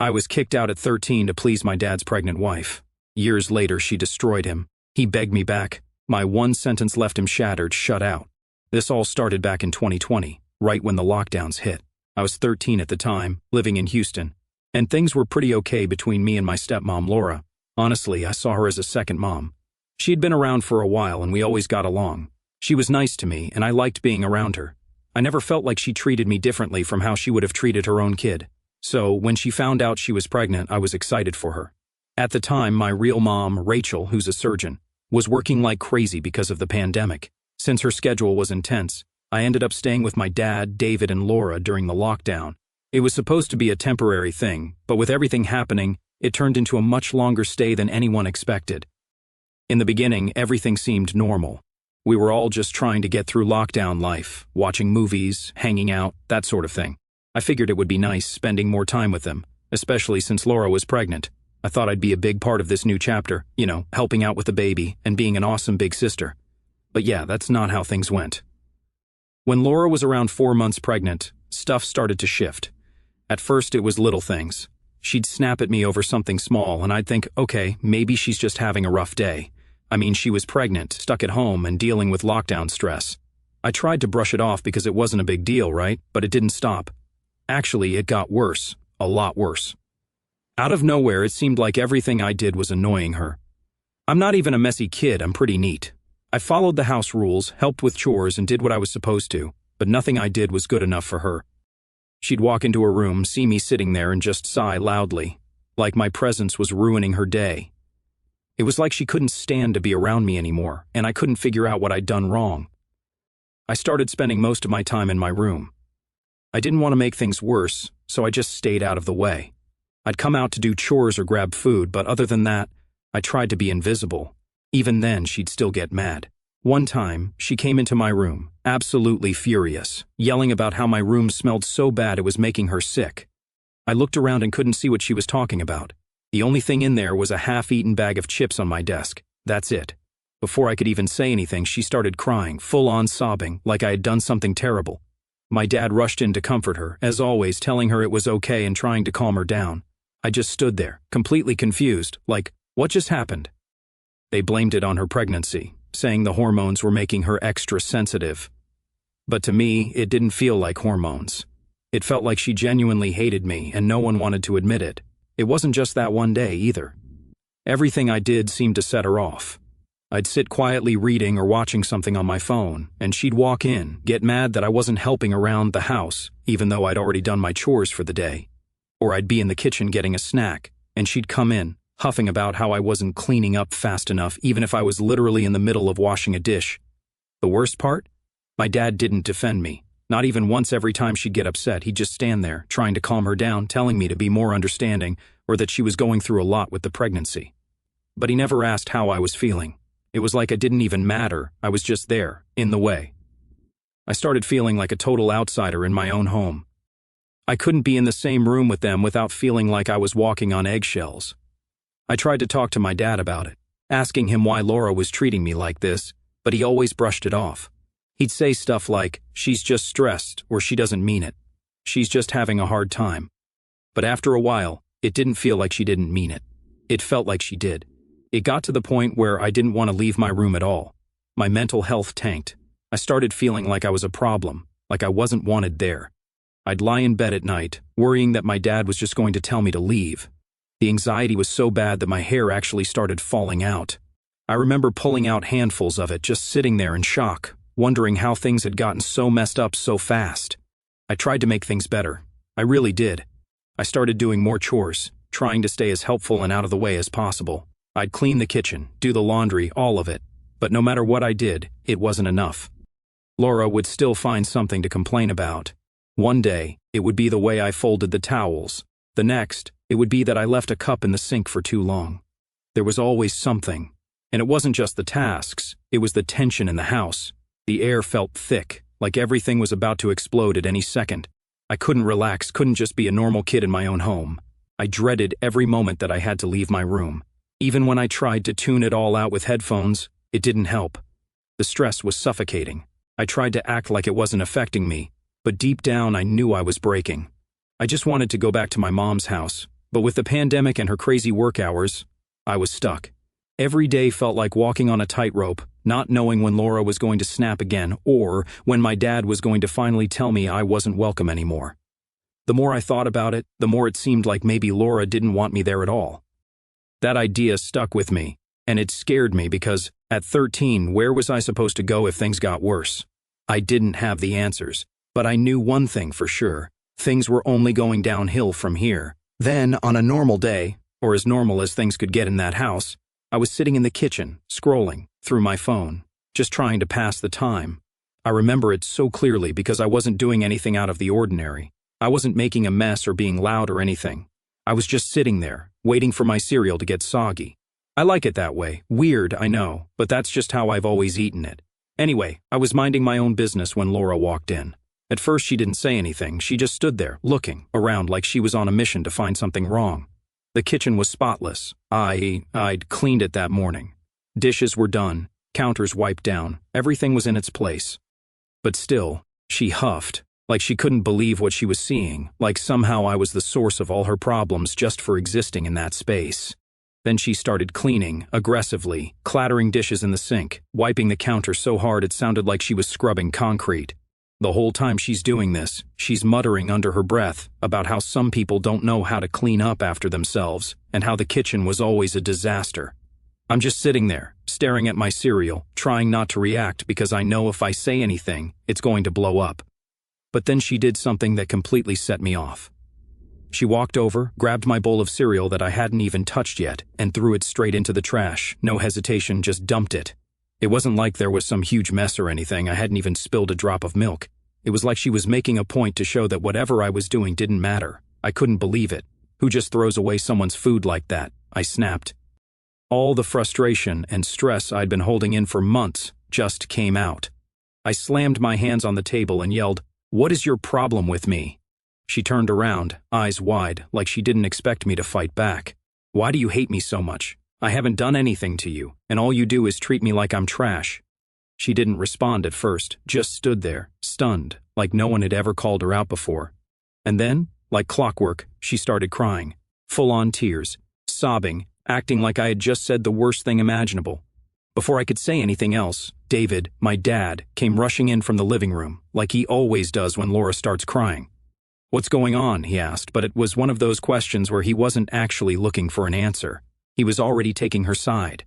I was kicked out at 13 to please my dad's pregnant wife. Years later, she destroyed him. He begged me back. My one sentence left him shattered, shut out. This all started back in 2020, right when the lockdowns hit. I was 13 at the time, living in Houston, and things were pretty okay between me and my stepmom, Laura. Honestly, I saw her as a second mom. She'd been around for a while and we always got along. She was nice to me and I liked being around her. I never felt like she treated me differently from how she would have treated her own kid. So, when she found out she was pregnant, I was excited for her. At the time, my real mom, Rachel, who's a surgeon, was working like crazy because of the pandemic. Since her schedule was intense, I ended up staying with my dad, David, and Laura during the lockdown. It was supposed to be a temporary thing, but with everything happening, it turned into a much longer stay than anyone expected. In the beginning, everything seemed normal. We were all just trying to get through lockdown life, watching movies, hanging out, that sort of thing. I figured it would be nice spending more time with them, especially since Laura was pregnant. I thought I'd be a big part of this new chapter, helping out with the baby and being an awesome big sister. But yeah, that's not how things went. When Laura was around 4 months pregnant, stuff started to shift. At first, it was little things. She'd snap at me over something small and I'd think, okay, maybe she's just having a rough day. I mean, she was pregnant, stuck at home, and dealing with lockdown stress. I tried to brush it off because it wasn't a big deal, right? But it didn't stop. Actually, it got worse, a lot worse. Out of nowhere, it seemed like everything I did was annoying her. I'm not even a messy kid, I'm pretty neat. I followed the house rules, helped with chores, and did what I was supposed to, but nothing I did was good enough for her. She'd walk into her room, see me sitting there, and just sigh loudly, like my presence was ruining her day. It was like she couldn't stand to be around me anymore, and I couldn't figure out what I'd done wrong. I started spending most of my time in my room. I didn't want to make things worse, so I just stayed out of the way. I'd come out to do chores or grab food, but other than that, I tried to be invisible. Even then, she'd still get mad. One time, she came into my room, absolutely furious, yelling about how my room smelled so bad it was making her sick. I looked around and couldn't see what she was talking about. The only thing in there was a half-eaten bag of chips on my desk. That's it. Before I could even say anything, she started crying, full-on sobbing, like I had done something terrible. My dad rushed in to comfort her, as always, telling her it was okay and trying to calm her down. I just stood there, completely confused, like, what just happened? They blamed it on her pregnancy, saying the hormones were making her extra sensitive. But to me, it didn't feel like hormones. It felt like she genuinely hated me, and no one wanted to admit it. It wasn't just that one day, either. Everything I did seemed to set her off. I'd sit quietly reading or watching something on my phone, and she'd walk in, get mad that I wasn't helping around the house, even though I'd already done my chores for the day. Or I'd be in the kitchen getting a snack, and she'd come in, huffing about how I wasn't cleaning up fast enough, even if I was literally in the middle of washing a dish. The worst part? My dad didn't defend me. Not even once. Every time she'd get upset, he'd just stand there, trying to calm her down, telling me to be more understanding, or that she was going through a lot with the pregnancy. But he never asked how I was feeling. It was like it didn't even matter. I was just there, in the way. I started feeling like a total outsider in my own home. I couldn't be in the same room with them without feeling like I was walking on eggshells. I tried to talk to my dad about it, asking him why Laura was treating me like this, but he always brushed it off. He'd say stuff like, she's just stressed, or she doesn't mean it. She's just having a hard time. But after a while, it didn't feel like she didn't mean it. It felt like she did. It got to the point where I didn't want to leave my room at all. My mental health tanked. I started feeling like I was a problem, like I wasn't wanted there. I'd lie in bed at night, worrying that my dad was just going to tell me to leave. The anxiety was so bad that my hair actually started falling out. I remember pulling out handfuls of it, just sitting there in shock, wondering how things had gotten so messed up so fast. I tried to make things better. I really did. I started doing more chores, trying to stay as helpful and out of the way as possible. I'd clean the kitchen, do the laundry, all of it. But no matter what I did, it wasn't enough. Laura would still find something to complain about. One day, it would be the way I folded the towels. The next, it would be that I left a cup in the sink for too long. There was always something. And it wasn't just the tasks, it was the tension in the house. The air felt thick, like everything was about to explode at any second. I couldn't relax, couldn't just be a normal kid in my own home. I dreaded every moment that I had to leave my room. Even when I tried to tune it all out with headphones, it didn't help. The stress was suffocating. I tried to act like it wasn't affecting me, but deep down I knew I was breaking. I just wanted to go back to my mom's house, But with the pandemic and her crazy work hours, I was stuck. Every day felt like walking on a tightrope, not knowing when Laura was going to snap again or when my dad was going to finally tell me I wasn't welcome anymore. The more I thought about it, the more it seemed like maybe Laura didn't want me there at all. That idea stuck with me, and it scared me because, at 13, where was I supposed to go if things got worse? I didn't have the answers, but I knew one thing for sure. Things were only going downhill from here. Then, on a normal day, or as normal as things could get in that house, I was sitting in the kitchen, scrolling through my phone, just trying to pass the time. I remember it so clearly because I wasn't doing anything out of the ordinary. I wasn't making a mess or being loud or anything. I was just sitting there, waiting for my cereal to get soggy. I like it that way. Weird, I know, but that's just how I've always eaten it. Anyway, I was minding my own business when Laura walked in. At first she didn't say anything, she just stood there, looking around like she was on a mission to find something wrong. The kitchen was spotless. I'd cleaned it that morning. Dishes were done, counters wiped down, everything was in its place. But still, she huffed, like she couldn't believe what she was seeing, like somehow I was the source of all her problems just for existing in that space. Then she started cleaning, aggressively, clattering dishes in the sink, wiping the counter so hard it sounded like she was scrubbing concrete. The whole time she's doing this, she's muttering under her breath about how some people don't know how to clean up after themselves and how the kitchen was always a disaster. I'm just sitting there, staring at my cereal, trying not to react because I know if I say anything, it's going to blow up. But then she did something that completely set me off. She walked over, grabbed my bowl of cereal that I hadn't even touched yet, and threw it straight into the trash. No hesitation, just dumped it. It wasn't like there was some huge mess or anything. I hadn't even spilled a drop of milk. It was like she was making a point to show that whatever I was doing didn't matter. I couldn't believe it. Who just throws away someone's food like that? I snapped. All the frustration and stress I'd been holding in for months just came out. I slammed my hands on the table and yelled, "What is your problem with me?" She turned around, eyes wide, like she didn't expect me to fight back. "Why do you hate me so much? I haven't done anything to you, and all you do is treat me like I'm trash." She didn't respond at first, just stood there, stunned, like no one had ever called her out before. And then, like clockwork, she started crying, full-on tears, sobbing, acting like I had just said the worst thing imaginable. Before I could say anything else, David, my dad, came rushing in from the living room, like he always does when Laura starts crying. "What's going on?" he asked, but it was one of those questions where he wasn't actually looking for an answer. He was already taking her side.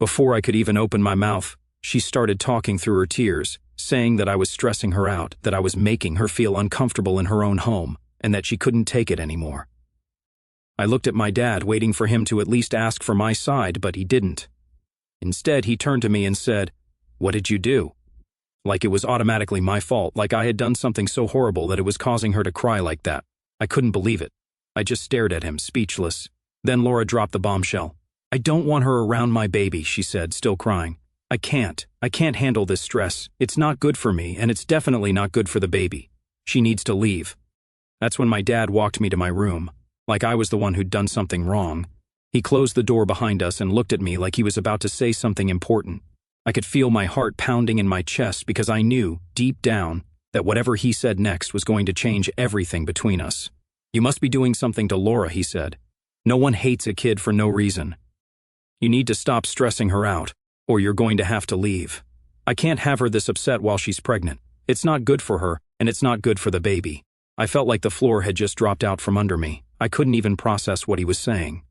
Before I could even open my mouth, she started talking through her tears, saying that I was stressing her out, that I was making her feel uncomfortable in her own home, and that she couldn't take it anymore. I looked at my dad, waiting for him to at least ask for my side, but he didn't. Instead, he turned to me and said, "What did you do?" Like it was automatically my fault, like I had done something so horrible that it was causing her to cry like that. I couldn't believe it. I just stared at him, speechless. Then Laura dropped the bombshell. "I don't want her around my baby," she said, still crying. I can't handle this stress. It's not good for me, and it's definitely not good for the baby. She needs to leave." That's when my dad walked me to my room, like I was the one who'd done something wrong. He closed the door behind us and looked at me like he was about to say something important. I could feel my heart pounding in my chest because I knew, deep down, that whatever he said next was going to change everything between us. "You must be doing something to Laura," he said. "No one hates a kid for no reason. You need to stop stressing her out, or you're going to have to leave. I can't have her this upset while she's pregnant. It's not good for her, and it's not good for the baby." I felt like the floor had just dropped out from under me. I couldn't even process what he was saying.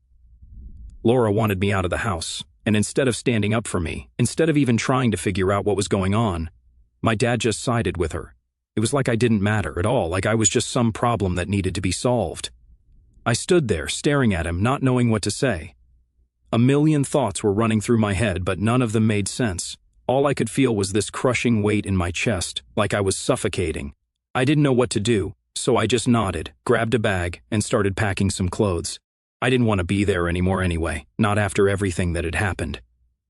Laura wanted me out of the house, and instead of standing up for me, instead of even trying to figure out what was going on, my dad just sided with her. It was like I didn't matter at all, like I was just some problem that needed to be solved. I stood there, staring at him, not knowing what to say. A million thoughts were running through my head, but none of them made sense. All I could feel was this crushing weight in my chest, like I was suffocating. I didn't know what to do, so I just nodded, grabbed a bag, and started packing some clothes. I didn't want to be there anymore anyway, not after everything that had happened.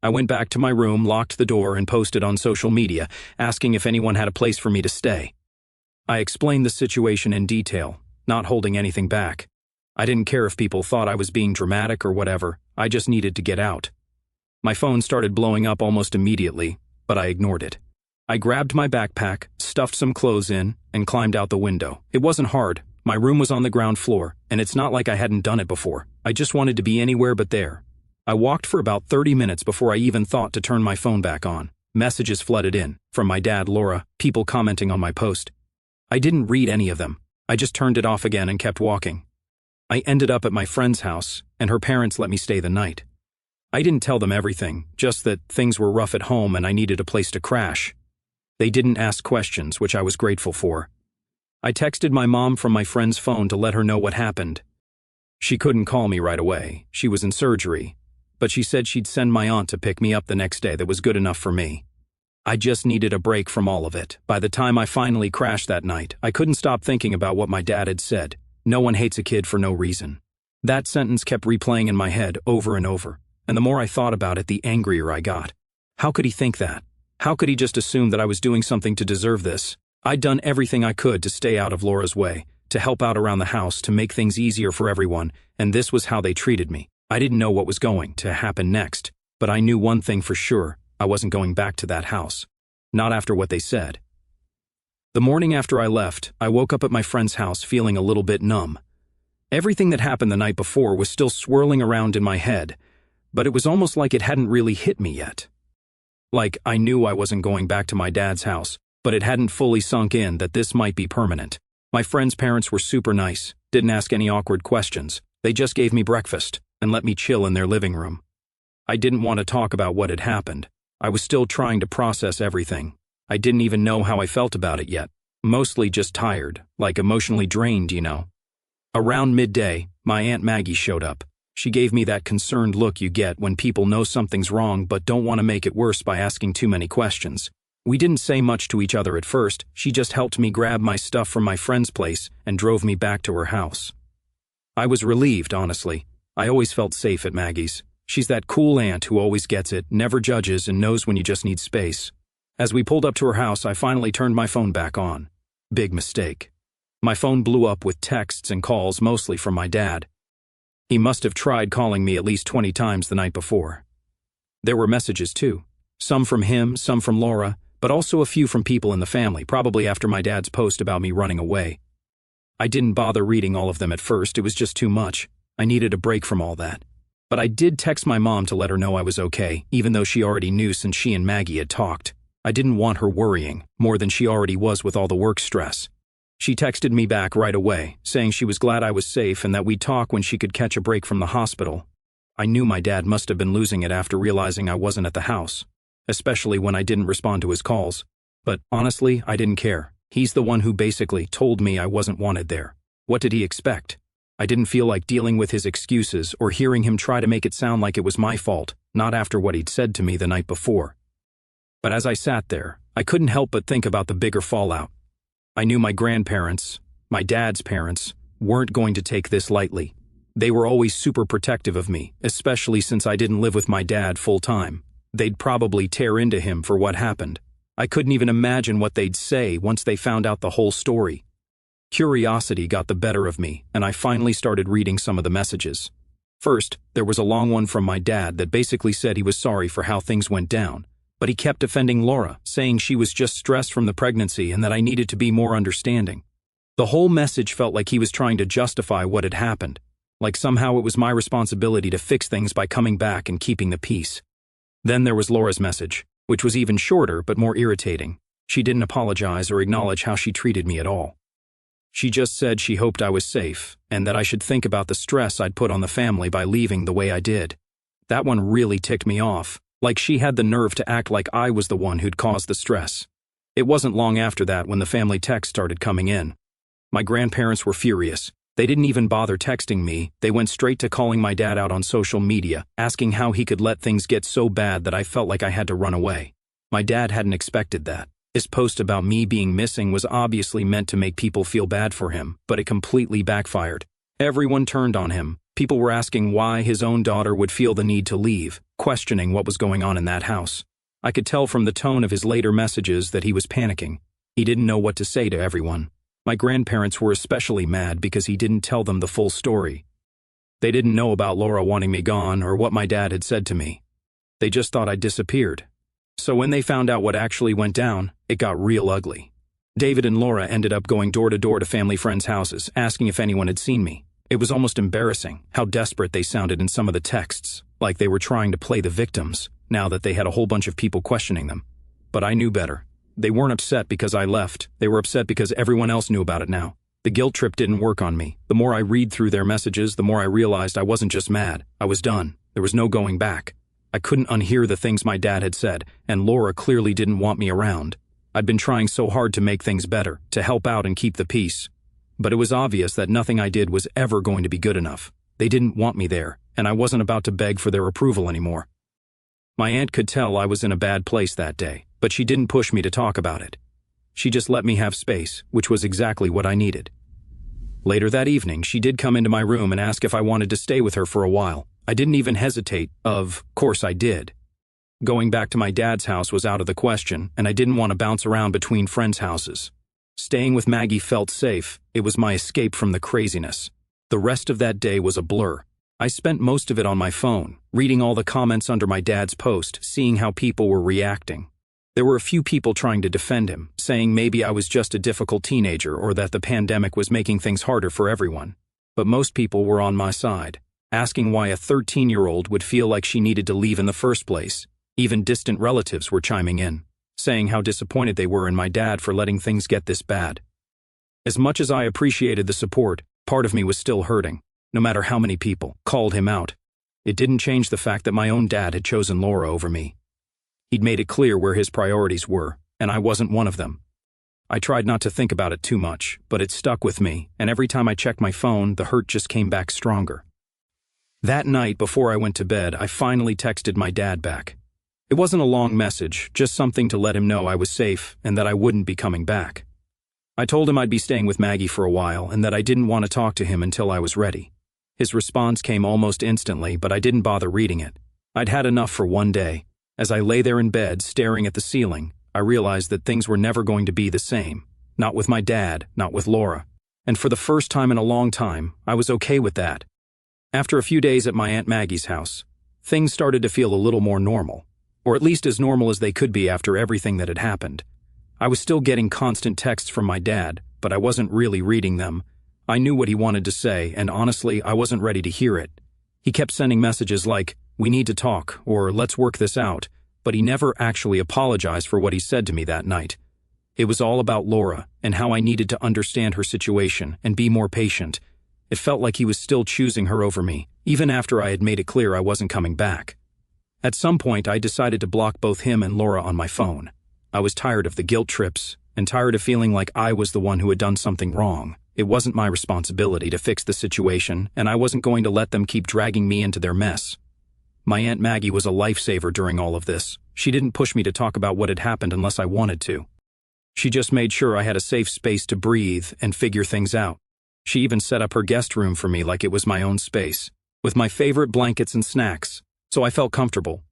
I went back to my room, locked the door, and posted on social media, asking if anyone had a place for me to stay. I explained the situation in detail, not holding anything back. I didn't care if people thought I was being dramatic or whatever. I just needed to get out. My phone started blowing up almost immediately, but I ignored it. I grabbed my backpack, stuffed some clothes in, and climbed out the window. It wasn't hard. My room was on the ground floor, and it's not like I hadn't done it before. I just wanted to be anywhere but there. I walked for about 30 minutes before I even thought to turn my phone back on. Messages flooded in, from my dad, Laura, people commenting on my post. I didn't read any of them. I just turned it off again and kept walking. I ended up at my friend's house, and her parents let me stay the night. I didn't tell them everything, just that things were rough at home and I needed a place to crash. They didn't ask questions, which I was grateful for. I texted my mom from my friend's phone to let her know what happened. She couldn't call me right away. She was in surgery. But she said she'd send my aunt to pick me up the next day. That was good enough for me. I just needed a break from all of it. By the time I finally crashed that night, I couldn't stop thinking about what my dad had said. No one hates a kid for no reason. That sentence kept replaying in my head over and over, and the more I thought about it, the angrier I got. How could he think that? How could he just assume that I was doing something to deserve this? I'd done everything I could to stay out of Laura's way, to help out around the house, to make things easier for everyone, and this was how they treated me. I didn't know what was going to happen next, but I knew one thing for sure: I wasn't going back to that house. Not after what they said. The morning after I left, I woke up at my friend's house feeling a little bit numb. Everything that happened the night before was still swirling around in my head, but it was almost like it hadn't really hit me yet. Like, I knew I wasn't going back to my dad's house, but it hadn't fully sunk in that this might be permanent. My friend's parents were super nice, didn't ask any awkward questions. They just gave me breakfast and let me chill in their living room. I didn't want to talk about what had happened. I was still trying to process everything. I didn't even know how I felt about it yet. Mostly just tired, like emotionally drained, you know. Around midday, my Aunt Maggie showed up. She gave me that concerned look you get when people know something's wrong but don't want to make it worse by asking too many questions. We didn't say much to each other at first. She just helped me grab my stuff from my friend's place and drove me back to her house. I was relieved, honestly. I always felt safe at Maggie's. She's that cool aunt who always gets it, never judges, and knows when you just need space. As we pulled up to her house, I finally turned my phone back on. Big mistake. My phone blew up with texts and calls, mostly from my dad. He must have tried calling me at least 20 times the night before. There were messages too. Some from him, some from Laura, but also a few from people in the family, probably after my dad's post about me running away. I didn't bother reading all of them at first. It was just too much. I needed a break from all that. But I did text my mom to let her know I was okay, even though she already knew since she and Maggie had talked. I didn't want her worrying, more than she already was with all the work stress. She texted me back right away, saying she was glad I was safe and that we'd talk when she could catch a break from the hospital. I knew my dad must have been losing it after realizing I wasn't at the house, especially when I didn't respond to his calls. But honestly, I didn't care. He's the one who basically told me I wasn't wanted there. What did he expect? I didn't feel like dealing with his excuses or hearing him try to make it sound like it was my fault, not after what he'd said to me the night before. But as I sat there, I couldn't help but think about the bigger fallout. I knew my grandparents, my dad's parents, weren't going to take this lightly. They were always super protective of me, especially since I didn't live with my dad full-time. They'd probably tear into him for what happened. I couldn't even imagine what they'd say once they found out the whole story. Curiosity got the better of me, and I finally started reading some of the messages. First, there was a long one from my dad that basically said he was sorry for how things went down, but he kept defending Laura, saying she was just stressed from the pregnancy and that I needed to be more understanding. The whole message felt like he was trying to justify what had happened, like somehow it was my responsibility to fix things by coming back and keeping the peace. Then there was Laura's message, which was even shorter but more irritating. She didn't apologize or acknowledge how she treated me at all. She just said she hoped I was safe, and that I should think about the stress I'd put on the family by leaving the way I did. That one really ticked me off, like she had the nerve to act like I was the one who'd caused the stress. It wasn't long after that when the family text started coming in. My grandparents were furious. They didn't even bother texting me. They went straight to calling my dad out on social media, asking how he could let things get so bad that I felt like I had to run away. My dad hadn't expected that. His post about me being missing was obviously meant to make people feel bad for him, but it completely backfired. Everyone turned on him. People were asking why his own daughter would feel the need to leave, questioning what was going on in that house. I could tell from the tone of his later messages that he was panicking. He didn't know what to say to everyone. My grandparents were especially mad because he didn't tell them the full story. They didn't know about Laura wanting me gone or what my dad had said to me. They just thought I'd disappeared. So when they found out what actually went down, it got real ugly. David and Laura ended up going door to door to family friends' houses, asking if anyone had seen me. It was almost embarrassing how desperate they sounded in some of the texts, like they were trying to play the victims, now that they had a whole bunch of people questioning them. But I knew better. They weren't upset because I left. They were upset because everyone else knew about it now. The guilt trip didn't work on me. The more I read through their messages, the more I realized I wasn't just mad. I was done. There was no going back. I couldn't unhear the things my dad had said, and Laura clearly didn't want me around. I'd been trying so hard to make things better, to help out and keep the peace. But it was obvious that nothing I did was ever going to be good enough. They didn't want me there, and I wasn't about to beg for their approval anymore. My aunt could tell I was in a bad place that day, but she didn't push me to talk about it. She just let me have space, which was exactly what I needed. Later that evening, she did come into my room and ask if I wanted to stay with her for a while. I didn't even hesitate. Of course I did. Going back to my dad's house was out of the question, and I didn't want to bounce around between friends' houses. Staying with Maggie felt safe. It was my escape from the craziness. The rest of that day was a blur. I spent most of it on my phone, reading all the comments under my dad's post, seeing how people were reacting. There were a few people trying to defend him, saying maybe I was just a difficult teenager or that the pandemic was making things harder for everyone. But most people were on my side, asking why a 13-year-old would feel like she needed to leave in the first place. Even distant relatives were chiming in, saying how disappointed they were in my dad for letting things get this bad. As much as I appreciated the support, part of me was still hurting, no matter how many people called him out. It didn't change the fact that my own dad had chosen Laura over me. He'd made it clear where his priorities were, and I wasn't one of them. I tried not to think about it too much, but it stuck with me, and every time I checked my phone, the hurt just came back stronger. That night, before I went to bed, I finally texted my dad back. It wasn't a long message, just something to let him know I was safe and that I wouldn't be coming back. I told him I'd be staying with Maggie for a while and that I didn't want to talk to him until I was ready. His response came almost instantly, but I didn't bother reading it. I'd had enough for one day. As I lay there in bed, staring at the ceiling, I realized that things were never going to be the same. Not with my dad, not with Laura. And for the first time in a long time, I was okay with that. After a few days at my Aunt Maggie's house, things started to feel a little more normal. Or at least as normal as they could be after everything that had happened. I was still getting constant texts from my dad, but I wasn't really reading them. I knew what he wanted to say, and honestly, I wasn't ready to hear it. He kept sending messages like, "We need to talk," or "Let's work this out," but he never actually apologized for what he said to me that night. It was all about Laura, and how I needed to understand her situation and be more patient. It felt like he was still choosing her over me, even after I had made it clear I wasn't coming back. At some point, I decided to block both him and Laura on my phone. I was tired of the guilt trips, and tired of feeling like I was the one who had done something wrong. It wasn't my responsibility to fix the situation, and I wasn't going to let them keep dragging me into their mess. My Aunt Maggie was a lifesaver during all of this. She didn't push me to talk about what had happened unless I wanted to. She just made sure I had a safe space to breathe and figure things out. She even set up her guest room for me like it was my own space, with my favorite blankets and snacks. So I felt comfortable.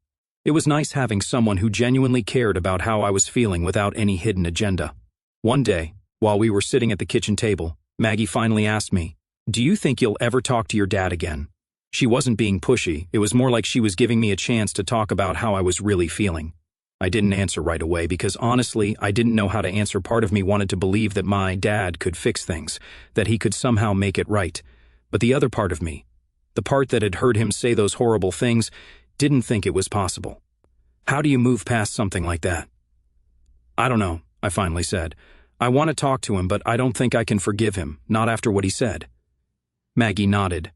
It was nice having someone who genuinely cared about how I was feeling without any hidden agenda. One day, while we were sitting at the kitchen table, Maggie finally asked me, "Do you think you'll ever talk to your dad again?" She wasn't being pushy, it was more like she was giving me a chance to talk about how I was really feeling. I didn't answer right away because honestly, I didn't know how to answer. Part of me wanted to believe that my dad could fix things, that he could somehow make it right. But the other part of me, the part that had heard him say those horrible things, didn't think it was possible. How do you move past something like that? "I don't know," I finally said. "I want to talk to him, but I don't think I can forgive him, not after what he said." Maggie nodded.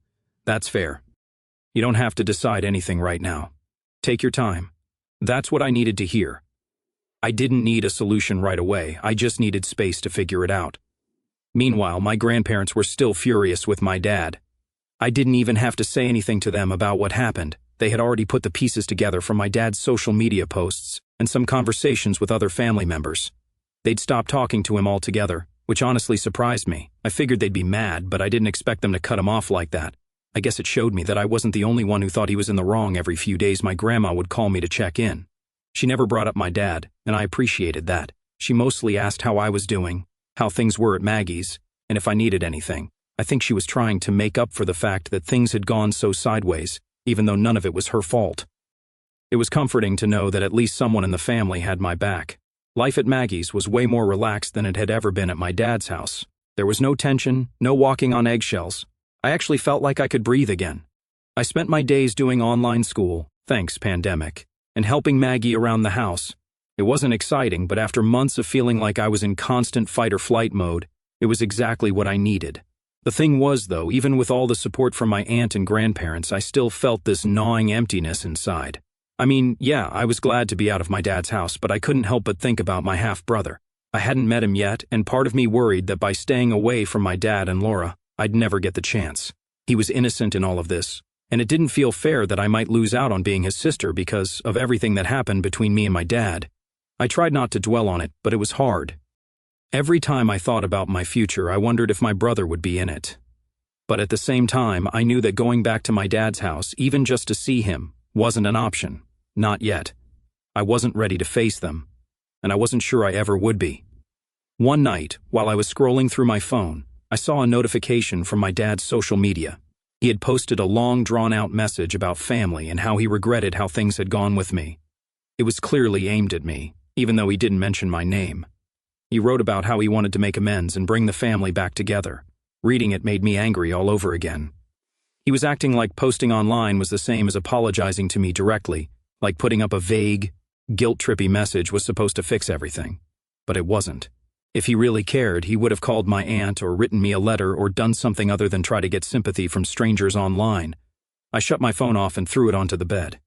"That's fair. You don't have to decide anything right now. Take your time." That's what I needed to hear. I didn't need a solution right away, I just needed space to figure it out. Meanwhile, my grandparents were still furious with my dad. I didn't even have to say anything to them about what happened. They had already put the pieces together from my dad's social media posts and some conversations with other family members. They'd stopped talking to him altogether, which honestly surprised me. I figured they'd be mad, but I didn't expect them to cut him off like that. I guess it showed me that I wasn't the only one who thought he was in the wrong. Every few days my grandma would call me to check in. She never brought up my dad, and I appreciated that. She mostly asked how I was doing, how things were at Maggie's, and if I needed anything. I think she was trying to make up for the fact that things had gone so sideways, even though none of it was her fault. It was comforting to know that at least someone in the family had my back. Life at Maggie's was way more relaxed than it had ever been at my dad's house. There was no tension, no walking on eggshells. I actually felt like I could breathe again. I spent my days doing online school, thanks pandemic, and helping Maggie around the house. It wasn't exciting, but after months of feeling like I was in constant fight-or-flight mode, it was exactly what I needed. The thing was, though, even with all the support from my aunt and grandparents, I still felt this gnawing emptiness inside. I mean, yeah, I was glad to be out of my dad's house, but I couldn't help but think about my half-brother. I hadn't met him yet, and part of me worried that by staying away from my dad and Laura, I'd never get the chance. He was innocent in all of this, and it didn't feel fair that I might lose out on being his sister because of everything that happened between me and my dad. I tried not to dwell on it, but it was hard. Every time I thought about my future, I wondered if my brother would be in it. But at the same time, I knew that going back to my dad's house, even just to see him, wasn't an option. Not yet. I wasn't ready to face them, and I wasn't sure I ever would be. One night, while I was scrolling through my phone, I saw a notification from my dad's social media. He had posted a long, drawn-out message about family and how he regretted how things had gone with me. It was clearly aimed at me, even though he didn't mention my name. He wrote about how he wanted to make amends and bring the family back together. Reading it made me angry all over again. He was acting like posting online was the same as apologizing to me directly, like putting up a vague, guilt-trippy message was supposed to fix everything. But it wasn't. If he really cared, he would have called my aunt or written me a letter or done something other than try to get sympathy from strangers online. I shut my phone off and threw it onto the bed.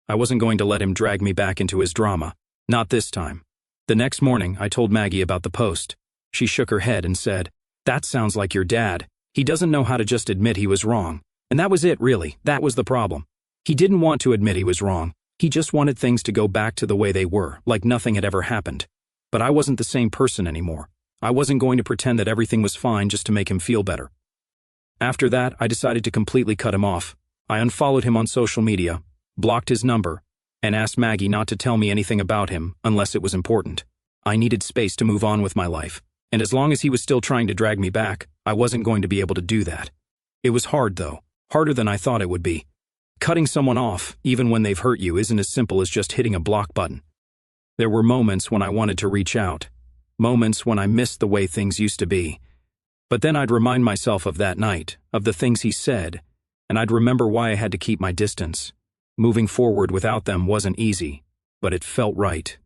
I wasn't going to let him drag me back into his drama. Not this time. The next morning, I told Maggie about the post. She shook her head and said, "That sounds like your dad. He doesn't know how to just admit he was wrong." And that was it, really. That was the problem. He didn't want to admit he was wrong. He just wanted things to go back to the way they were, like nothing had ever happened. But I wasn't the same person anymore. I wasn't going to pretend that everything was fine just to make him feel better. After that, I decided to completely cut him off. I unfollowed him on social media, blocked his number, and asked Maggie not to tell me anything about him unless it was important. I needed space to move on with my life, and as long as he was still trying to drag me back, I wasn't going to be able to do that. It was hard, though. Harder than I thought it would be. Cutting someone off, even when they've hurt you, isn't as simple as just hitting a block button. There were moments when I wanted to reach out, moments when I missed the way things used to be. But then I'd remind myself of that night, of the things he said, and I'd remember why I had to keep my distance. Moving forward without them wasn't easy, but it felt right.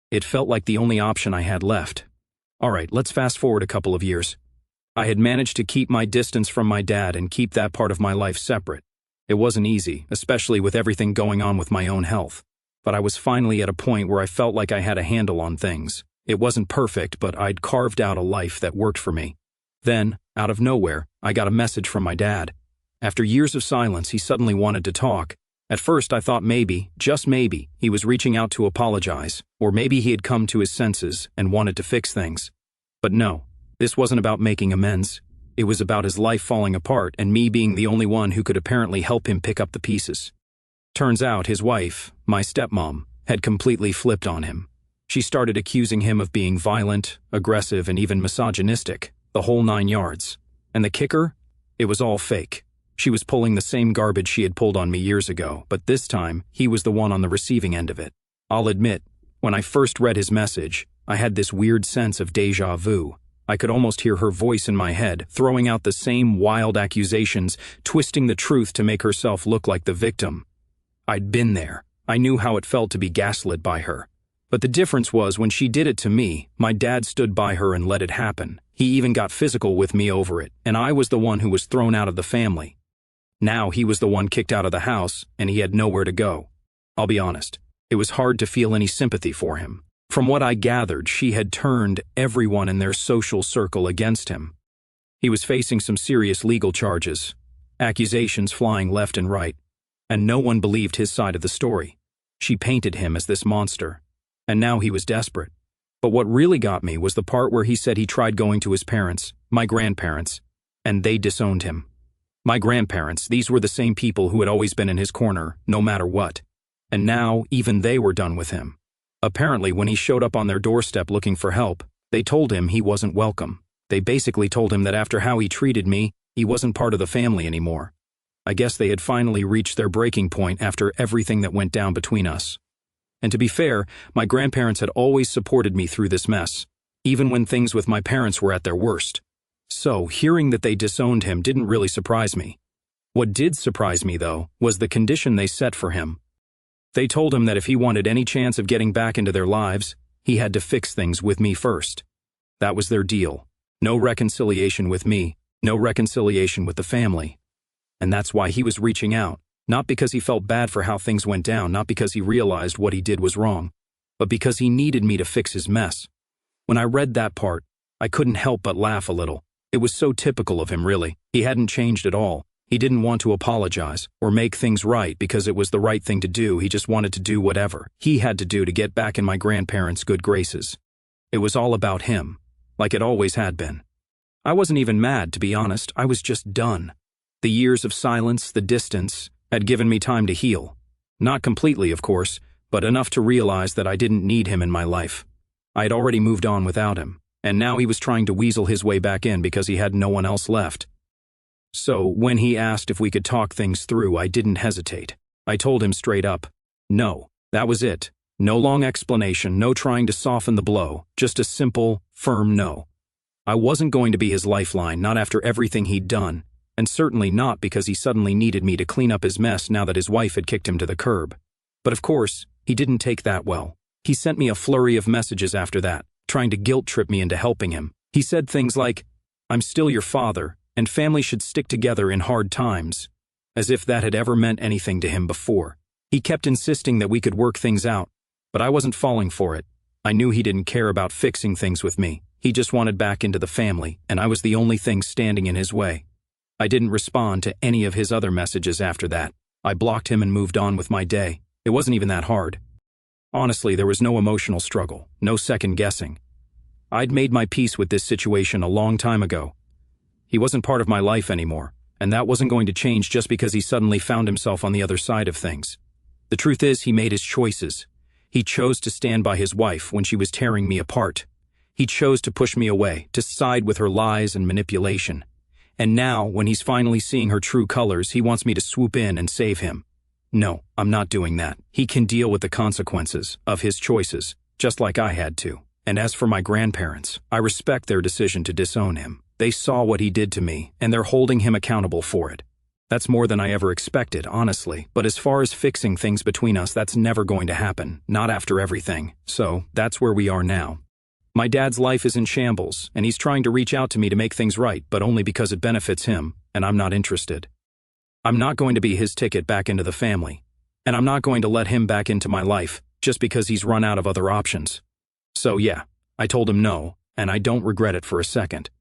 It felt like the only option I had left. All right, let's fast forward a couple of years. I had managed to keep my distance from my dad and keep that part of my life separate. It wasn't easy, especially with everything going on with my own health. But I was finally at a point where I felt like I had a handle on things. It wasn't perfect, but I'd carved out a life that worked for me. Then, out of nowhere, I got a message from my dad. After years of silence, he suddenly wanted to talk. At first, I thought maybe, just maybe, he was reaching out to apologize, or maybe he had come to his senses and wanted to fix things. But no, this wasn't about making amends. It was about his life falling apart and me being the only one who could apparently help him pick up the pieces. Turns out his wife, my stepmom, had completely flipped on him. She started accusing him of being violent, aggressive, and even misogynistic, the whole 9 yards. And the kicker? It was all fake. She was pulling the same garbage she had pulled on me years ago, but this time, he was the one on the receiving end of it. I'll admit, when I first read his message, I had this weird sense of déjà vu. I could almost hear her voice in my head, throwing out the same wild accusations, twisting the truth to make herself look like the victim. I'd been there. I knew how it felt to be gaslit by her. But the difference was when she did it to me, my dad stood by her and let it happen. He even got physical with me over it, and I was the one who was thrown out of the family. Now he was the one kicked out of the house, and he had nowhere to go. I'll be honest, it was hard to feel any sympathy for him. From what I gathered, she had turned everyone in their social circle against him. He was facing some serious legal charges, accusations flying left and right, and no one believed his side of the story. She painted him as this monster, and now he was desperate. But what really got me was the part where he said he tried going to his parents, my grandparents, and they disowned him. My grandparents, these were the same people who had always been in his corner, no matter what. And now, even they were done with him. Apparently, when he showed up on their doorstep looking for help, they told him he wasn't welcome. They basically told him that after how he treated me, he wasn't part of the family anymore. I guess they had finally reached their breaking point after everything that went down between us. And to be fair, my grandparents had always supported me through this mess, even when things with my parents were at their worst. So, hearing that they disowned him didn't really surprise me. What did surprise me, though, was the condition they set for him. They told him that if he wanted any chance of getting back into their lives, he had to fix things with me first. That was their deal. No reconciliation with me, no reconciliation with the family. And that's why he was reaching out, not because he felt bad for how things went down, not because he realized what he did was wrong, but because he needed me to fix his mess. When I read that part, I couldn't help but laugh a little. It was so typical of him, really. He hadn't changed at all. He didn't want to apologize or make things right because it was the right thing to do. He just wanted to do whatever he had to do to get back in my grandparents' good graces. It was all about him, like it always had been. I wasn't even mad, to be honest. I was just done. The years of silence, the distance, had given me time to heal. Not completely, of course, but enough to realize that I didn't need him in my life. I had already moved on without him, and now he was trying to weasel his way back in because he had no one else left. So, when he asked if we could talk things through, I didn't hesitate. I told him straight up, no, that was it. No long explanation, no trying to soften the blow, just a simple, firm no. I wasn't going to be his lifeline, not after everything he'd done, and certainly not because he suddenly needed me to clean up his mess now that his wife had kicked him to the curb. But of course, he didn't take that well. He sent me a flurry of messages after that, trying to guilt-trip me into helping him. He said things like, "I'm still your father, and family should stick together in hard times," as if that had ever meant anything to him before. He kept insisting that we could work things out, but I wasn't falling for it. I knew he didn't care about fixing things with me. He just wanted back into the family, and I was the only thing standing in his way. I didn't respond to any of his other messages after that. I blocked him and moved on with my day. It wasn't even that hard. Honestly, there was no emotional struggle, no second guessing. I'd made my peace with this situation a long time ago. He wasn't part of my life anymore, and that wasn't going to change just because he suddenly found himself on the other side of things. The truth is, he made his choices. He chose to stand by his wife when she was tearing me apart. He chose to push me away, to side with her lies and manipulation. And now, when he's finally seeing her true colors, he wants me to swoop in and save him. No, I'm not doing that. He can deal with the consequences of his choices, just like I had to. And as for my grandparents, I respect their decision to disown him. They saw what he did to me, and they're holding him accountable for it. That's more than I ever expected, honestly. But as far as fixing things between us, that's never going to happen, not after everything. So, that's where we are now. My dad's life is in shambles, and he's trying to reach out to me to make things right, but only because it benefits him, and I'm not interested. I'm not going to be his ticket back into the family, and I'm not going to let him back into my life just because he's run out of other options. So yeah, I told him no, and I don't regret it for a second.